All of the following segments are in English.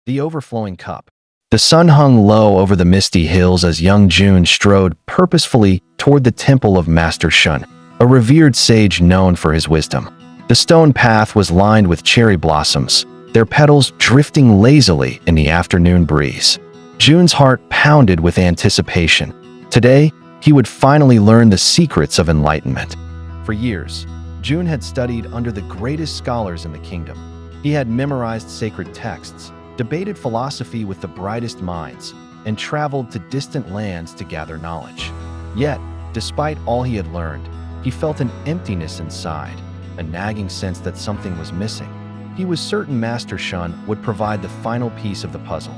The overflowing cup. The sun hung low over the misty hills as young June strode purposefully toward the temple of Master Shun, a revered sage known for his wisdom. The stone path was lined with cherry blossoms, their petals drifting lazily in the afternoon breeze. June's heart pounded with anticipation. Today, he would finally learn the secrets of enlightenment. For years, June had studied under the greatest scholars in the kingdom. He had memorized sacred texts, debated philosophy with the brightest minds, and traveled to distant lands to gather knowledge. Yet, despite all he had learned, he felt an emptiness inside, a nagging sense that something was missing. He was certain Master Shun would provide the final piece of the puzzle.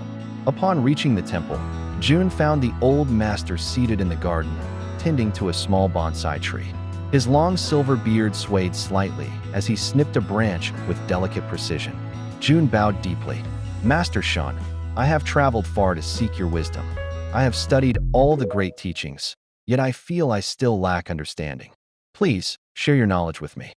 Upon reaching the temple, June found the old master seated in the garden, tending to a small bonsai tree. His long silver beard swayed slightly as he snipped a branch with delicate precision. June bowed deeply. Master Shun, I have traveled far to seek your wisdom. I have studied all the great teachings, yet I feel I still lack understanding. Please, share your knowledge with me.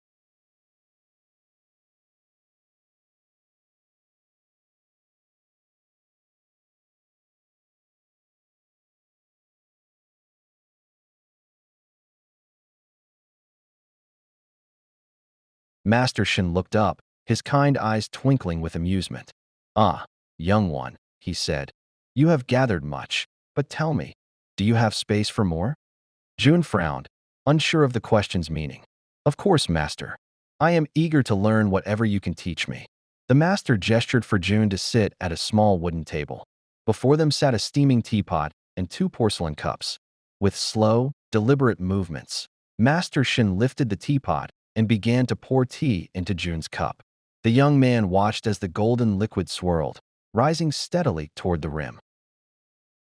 Master Shin looked up, his kind eyes twinkling with amusement. Ah, young one, he said, you have gathered much, but tell me, do you have space for more? June frowned, unsure of the question's meaning. Of course, master. I am eager to learn whatever you can teach me. The master gestured for June to sit at a small wooden table. Before them sat a steaming teapot and two porcelain cups. With slow, deliberate movements, Master Shin lifted the teapot and began to pour tea into June's cup. The young man watched as the golden liquid swirled, rising steadily toward the rim.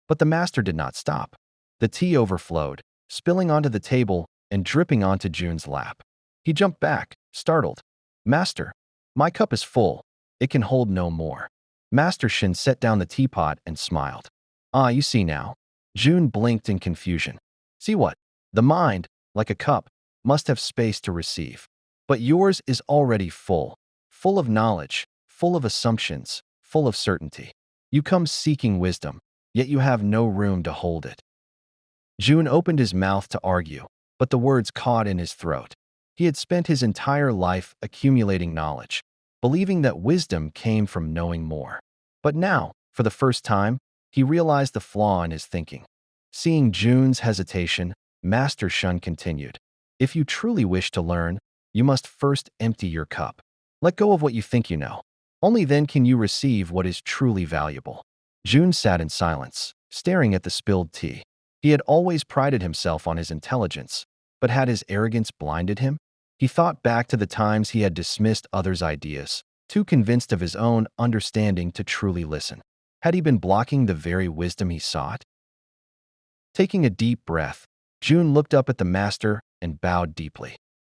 But the master did not stop. The tea overflowed, spilling onto the table and dripping onto June's lap. He jumped back, startled. Master, my cup is full. It can hold no more. Master Shin set down the teapot and smiled. Ah, you see now. June blinked in confusion. See what? The mind, like a cup, must have space to receive. But yours is already full of knowledge, full of assumptions, full of certainty. You come seeking wisdom, yet you have no room to hold it. June opened his mouth to argue, but the words caught in his throat. He had spent his entire life accumulating knowledge, believing that wisdom came from knowing more. But now, for the first time, he realized the flaw in his thinking. Seeing June's hesitation, Master Shun continued. If you truly wish to learn, you must first empty your cup. Let go of what you think you know. Only then can you receive what is truly valuable. June sat in silence, staring at the spilled tea. He had always prided himself on his intelligence, but had his arrogance blinded him? He thought back to the times he had dismissed others' ideas, too convinced of his own understanding to truly listen. Had he been blocking the very wisdom he sought? Taking a deep breath, June looked up at the master and bowed deeply.